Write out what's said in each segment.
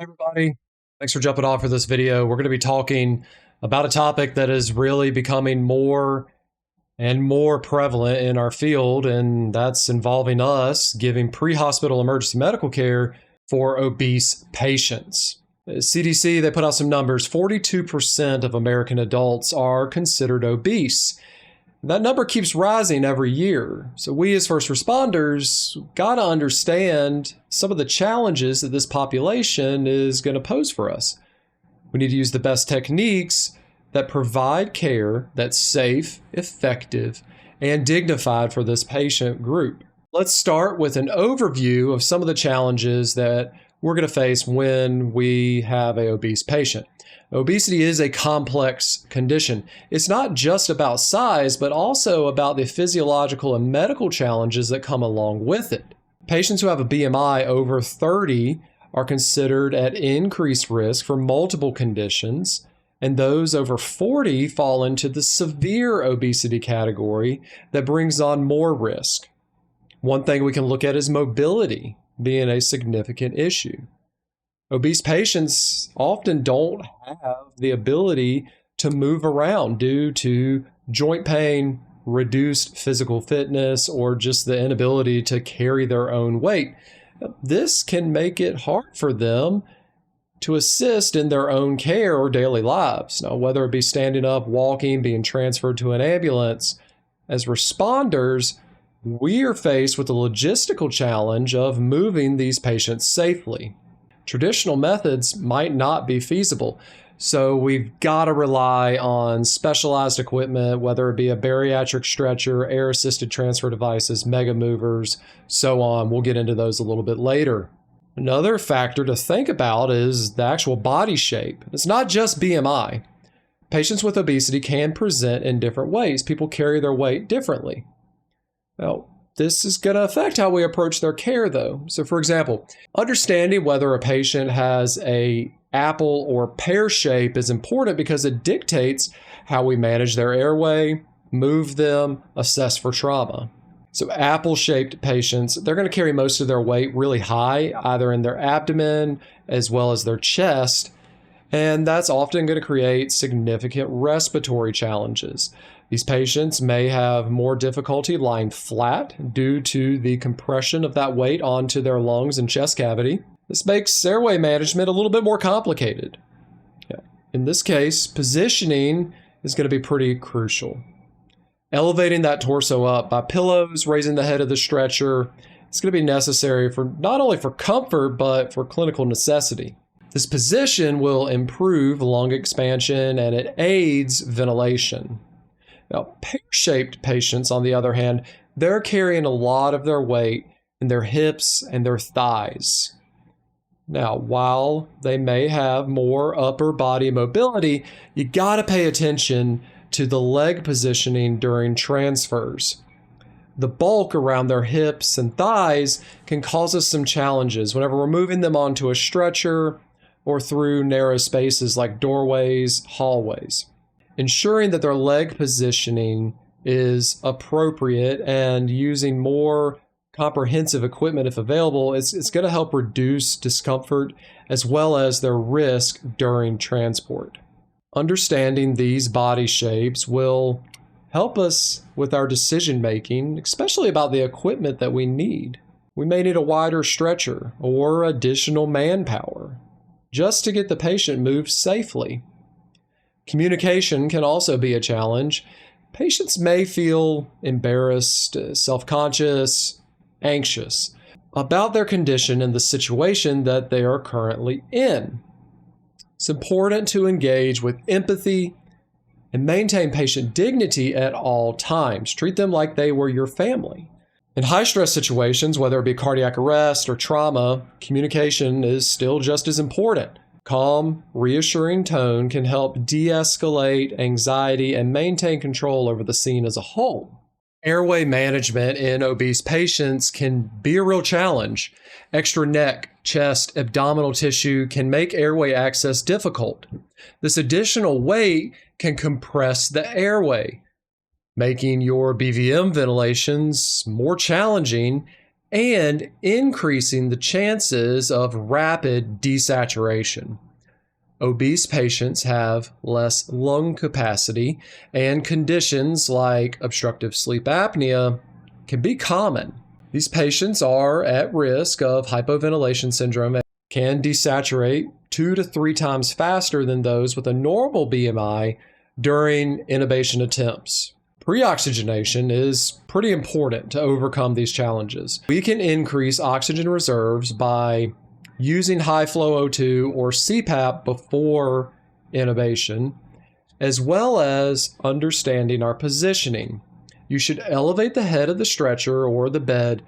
Hey everybody, thanks for jumping on for this video. We're going to be talking about a topic that is really becoming more and more prevalent in our field, and that's involving us giving pre-hospital emergency medical care for obese patients. CDC, they put out some numbers. 42% of American adults are considered obese. That number keeps rising every year. So we as first responders got to understand some of the challenges that this population is going to pose for us. We need to use the best techniques that provide care that's safe, effective, and dignified for this patient group. Let's start with an overview of some of the challenges that we're going to face when we have an obese patient. Obesity is a complex condition. It's not just about size, but also about the physiological and medical challenges that come along with it. Patients who have a BMI over 30 are considered at increased risk for multiple conditions, and those over 40 fall into the severe obesity category that brings on more risk. One thing we can look at is mobility being a significant issue. Obese patients often don't have the ability to move around due to joint pain, reduced physical fitness, or just the inability to carry their own weight. This can make it hard for them to assist in their own care or daily lives. Now, whether it be standing up, walking, being transferred to an ambulance, as responders, we are faced with the logistical challenge of moving these patients safely. Traditional methods might not be feasible, so we've got to rely on specialized equipment, whether it be a bariatric stretcher, air-assisted transfer devices, mega movers, so on. We'll get into those a little bit later. Another factor to think about is the actual body shape. It's not just BMI. Patients with obesity can present in different ways. People carry their weight differently. Now, this is going to affect how we approach their care, though. So, for example, understanding whether a patient has an apple or pear shape is important because it dictates how we manage their airway, move them, assess for trauma. So apple-shaped patients, they're going to carry most of their weight really high, either in their abdomen as well as their chest, and that's often going to create significant respiratory challenges. These patients may have more difficulty lying flat due to the compression of that weight onto their lungs and chest cavity. This makes airway management a little bit more complicated. In this case, positioning is going to be pretty crucial. Elevating that torso up by pillows, raising the head of the stretcher, it's going to be necessary for not only for comfort, but for clinical necessity. This position will improve lung expansion and it aids ventilation. Now, pear-shaped patients, on the other hand, they're carrying a lot of their weight in their hips and their thighs. Now, while they may have more upper body mobility, you got to pay attention to the leg positioning during transfers. The bulk around their hips and thighs can cause us some challenges whenever we're moving them onto a stretcher or through narrow spaces like doorways, hallways. Ensuring that their leg positioning is appropriate and using more comprehensive equipment if available, it's going to help reduce discomfort as well as their risk during transport. Understanding these body shapes will help us with our decision making, especially about the equipment that we need. We may need a wider stretcher or additional manpower just to get the patient moved safely. Communication can also be a challenge. Patients may feel embarrassed, self-conscious, anxious about their condition and the situation that they are currently in. It's important to engage with empathy and maintain patient dignity at all times. Treat them like they were your family. In high-stress situations, whether it be cardiac arrest or trauma, communication is still just as important. Calm, reassuring tone can help de-escalate anxiety and maintain control over the scene as a whole. Airway management in obese patients can be a real challenge. Extra neck, chest, abdominal tissue can make airway access difficult. This additional weight can compress the airway, making your BVM ventilations more challenging and increasing the chances of rapid desaturation. Obese patients have less lung capacity, and conditions like obstructive sleep apnea can be common. These patients are at risk of hypoventilation syndrome and can desaturate 2 to 3 times faster than those with a normal BMI during intubation attempts. Pre-oxygenation is pretty important to overcome these challenges. We can increase oxygen reserves by using high-flow O2 or CPAP before intubation, as well as understanding our positioning. You should elevate the head of the stretcher or the bed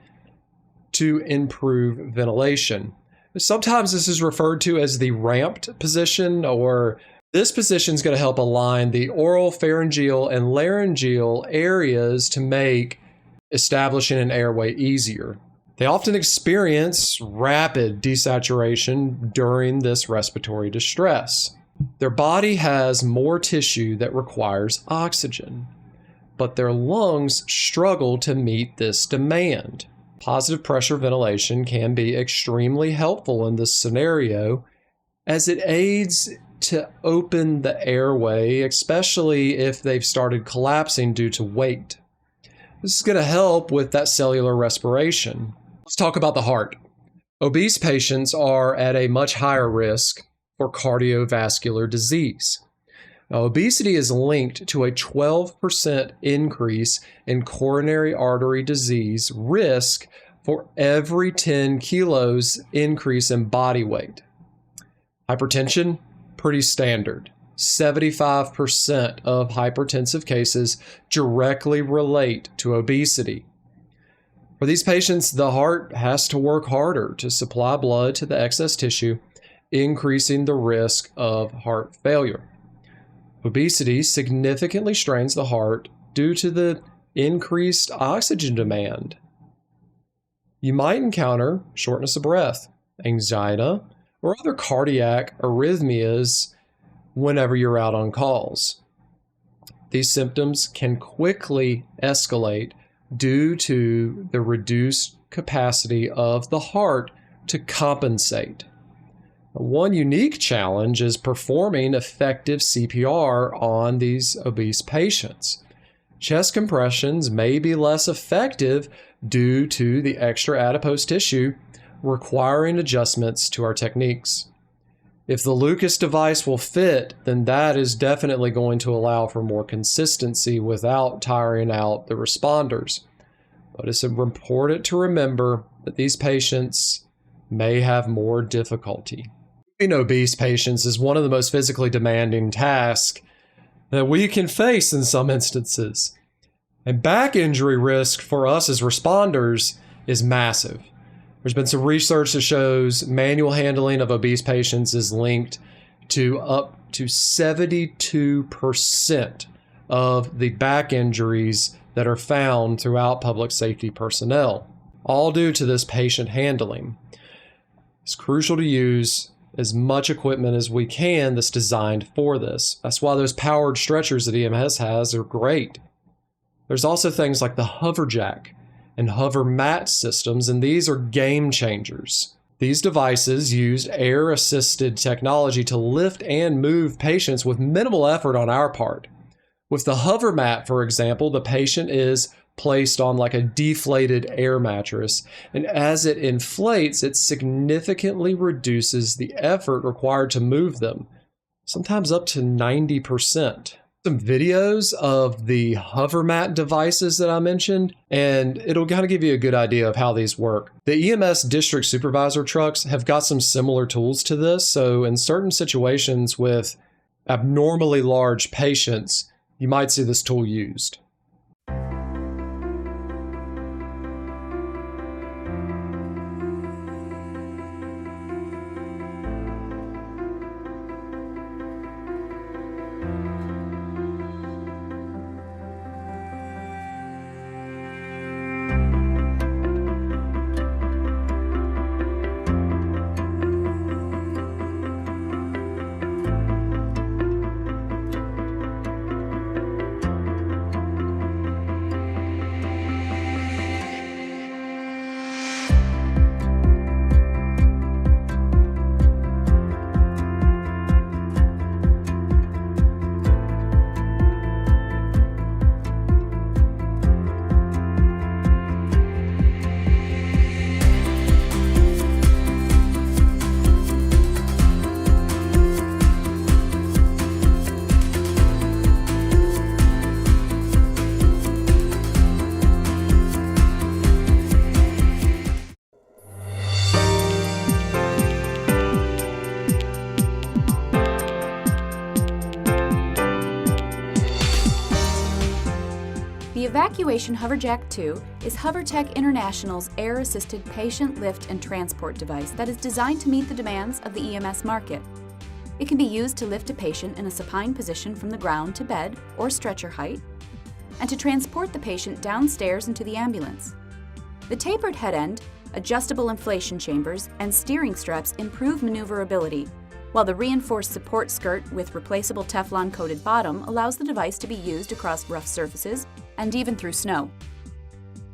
to improve ventilation. Sometimes this is referred to as the ramped position, or this position is going to help align the oral, pharyngeal, and laryngeal areas to make establishing an airway easier. They often experience rapid desaturation during this respiratory distress. Their body has more tissue that requires oxygen, but their lungs struggle to meet this demand. Positive pressure ventilation can be extremely helpful in this scenario as it aids to open the airway, especially if they've started collapsing due to weight. This is going to help with that cellular respiration. Let's talk about the heart. Obese patients are at a much higher risk for cardiovascular disease. Now, obesity is linked to a 12% increase in coronary artery disease risk for every 10 kilos increase in body weight. Hypertension, pretty standard. 75% of hypertensive cases directly relate to obesity. For these patients, the heart has to work harder to supply blood to the excess tissue, increasing the risk of heart failure. Obesity significantly strains the heart due to the increased oxygen demand. You might encounter shortness of breath, anxiety, or other cardiac arrhythmias whenever you're out on calls. These symptoms can quickly escalate due to the reduced capacity of the heart to compensate. One unique challenge is performing effective CPR on these obese patients. Chest compressions may be less effective due to the extra adipose tissue, requiring adjustments to our techniques. If the Lucas device will fit, then that is definitely going to allow for more consistency without tiring out the responders. But it's important to remember that these patients may have more difficulty. Keeping obese patients is one of the most physically demanding tasks that we can face in some instances. And back injury risk for us as responders is massive. There's been some research that shows manual handling of obese patients is linked to up to 72% of the back injuries that are found throughout public safety personnel, all due to this patient handling. It's crucial to use as much equipment as we can that's designed for this. That's why those powered stretchers that EMS has are great. There's also things like the hover jack and hover mat systems, and these are game changers. These devices use air-assisted technology to lift and move patients with minimal effort on our part. With the hover mat, for example, the patient is placed on like a deflated air mattress, and as it inflates, it significantly reduces the effort required to move them, sometimes up to 90%. Some videos of the hover mat devices that I mentioned, and it'll kind of give you a good idea of how these work. The EMS district supervisor trucks have got some similar tools to this, so in certain situations with abnormally large patients, you might see this tool used. Evacuation Hoverjack 2 is HoverTech International's air-assisted patient lift and transport device that is designed to meet the demands of the EMS market. It can be used to lift a patient in a supine position from the ground to bed or stretcher height, and to transport the patient downstairs into the ambulance. The tapered head end, adjustable inflation chambers, and steering straps improve maneuverability, while the reinforced support skirt with replaceable Teflon-coated bottom allows the device to be used across rough surfaces and even through snow.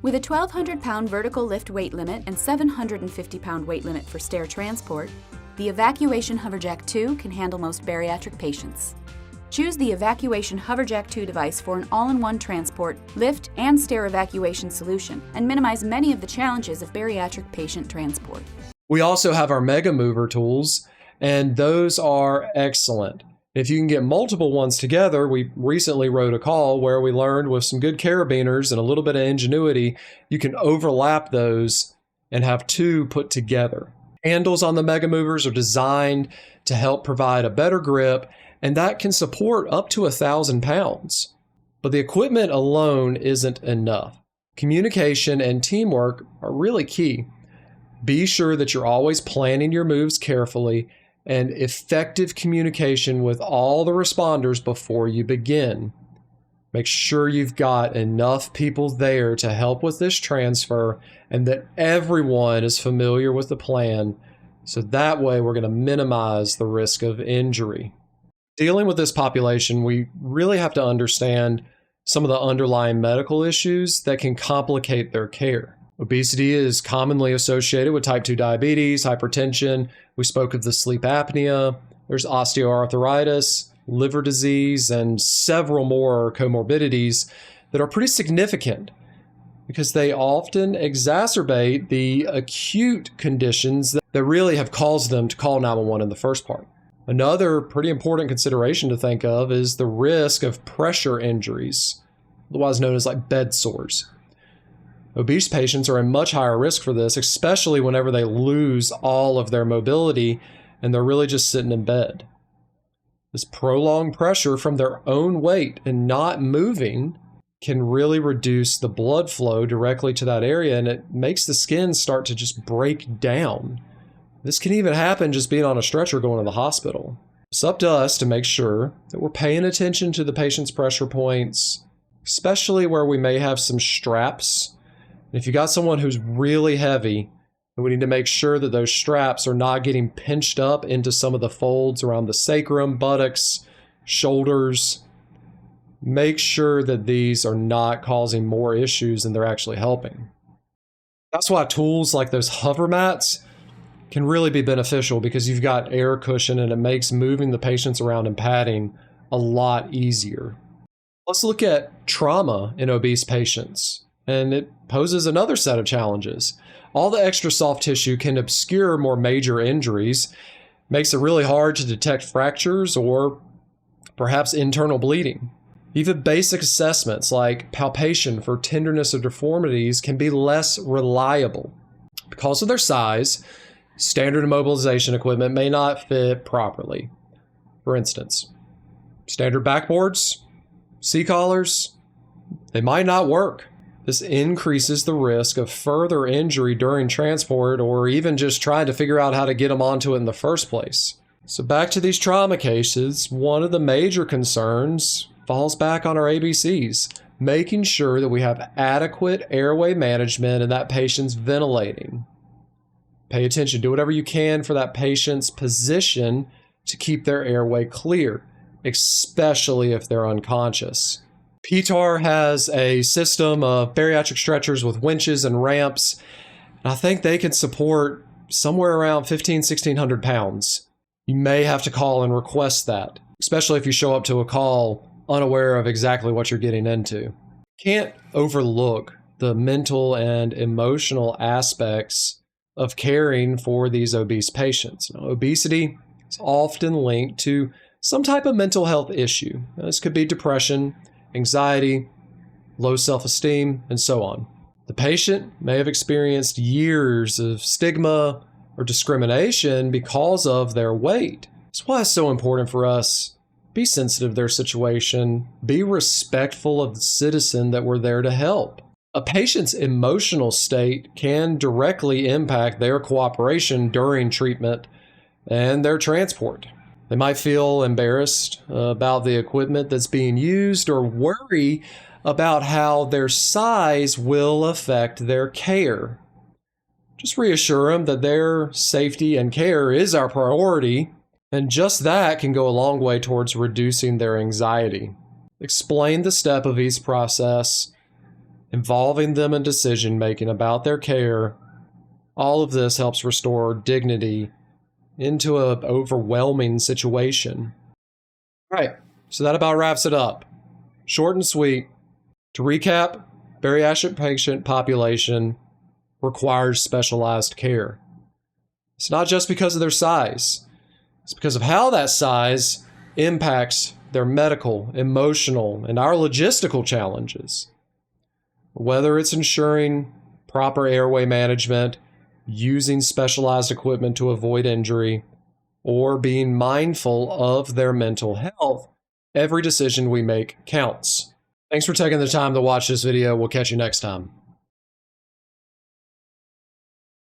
With a 1,200-pound vertical lift weight limit and 750-pound weight limit for stair transport, the Evacuation Hoverjack 2 can handle most bariatric patients. Choose the Evacuation Hoverjack 2 device for an all-in-one transport, lift, and stair evacuation solution, and minimize many of the challenges of bariatric patient transport. We also have our Mega Mover tools, and those are excellent. If you can get multiple ones together, we recently wrote a call where we learned with some good carabiners and a little bit of ingenuity, you can overlap those and have two put together. Handles on the Mega Movers are designed to help provide a better grip, and that can support up to 1,000 pounds. But the equipment alone isn't enough. Communication and teamwork are really key. Be sure that you're always planning your moves carefully and effective communication with all the responders before you begin. Make sure you've got enough people there to help with this transfer and that everyone is familiar with the plan, so that way we're going to minimize the risk of injury. Dealing with this population, we really have to understand some of the underlying medical issues that can complicate their care. Obesity is commonly associated with type 2 diabetes, hypertension. We spoke of the sleep apnea. There's osteoarthritis, liver disease, and several more comorbidities that are pretty significant because they often exacerbate the acute conditions that really have caused them to call 911 in the first part. Another pretty important consideration to think of is the risk of pressure injuries, otherwise known as like bed sores. Obese patients are at much higher risk for this, especially whenever they lose all of their mobility and they're really just sitting in bed. This prolonged pressure from their own weight and not moving can really reduce the blood flow directly to that area, and it makes the skin start to just break down. This can even happen just being on a stretcher going to the hospital. It's up to us to make sure that we're paying attention to the patient's pressure points, especially where we may have some straps. If you got someone who's really heavy, then we need to make sure that those straps are not getting pinched up into some of the folds around the sacrum, buttocks, shoulders. Make sure that these are not causing more issues than they're actually helping. That's why tools like those hover mats can really be beneficial, because you've got air cushion and it makes moving the patients around in padding a lot easier. Let's look at trauma in obese patients, and it poses another set of challenges. All the extra soft tissue can obscure more major injuries, makes it really hard to detect fractures or perhaps internal bleeding. Even basic assessments like palpation for tenderness or deformities can be less reliable. Because of their size, standard immobilization equipment may not fit properly. For instance, standard backboards, C-collars, they might not work. This increases the risk of further injury during transport or even just trying to figure out how to get them onto it in the first place. So back to these trauma cases, one of the major concerns falls back on our ABCs, making sure that we have adequate airway management and that patient's ventilating. Pay attention, do whatever you can for that patient's position to keep their airway clear, especially if they're unconscious. PTAR has a system of bariatric stretchers with winches and ramps, and I think they can support somewhere around 1,600 pounds. You may have to call and request that, especially if you show up to a call unaware of exactly what you're getting into. Can't overlook the mental and emotional aspects of caring for these obese patients. Now, obesity is often linked to some type of mental health issue. Now, this could be depression, anxiety, low self-esteem, and so on. The patient may have experienced years of stigma or discrimination because of their weight. That's why it's so important for us to Be sensitive to their situation. Be respectful of the citizen that we're there to help. A patient's emotional state can directly impact their cooperation during treatment and their transport. They might feel embarrassed about the equipment that's being used or worry about how their size will affect their care. Just reassure them that their safety and care is our priority, and just that can go a long way towards reducing their anxiety. Explain the step of each process, involving them in decision making about their care. All of this helps restore dignity into an overwhelming situation. All right, so that about wraps it up. Short and sweet. To recap, bariatric patient population requires specialized care. It's not just because of their size. It's because of how that size impacts their medical, emotional, and our logistical challenges. Whether it's ensuring proper airway management, using specialized equipment to avoid injury, or being mindful of their mental health, every decision we make counts. Thanks for taking the time to watch this video. We'll catch you next time.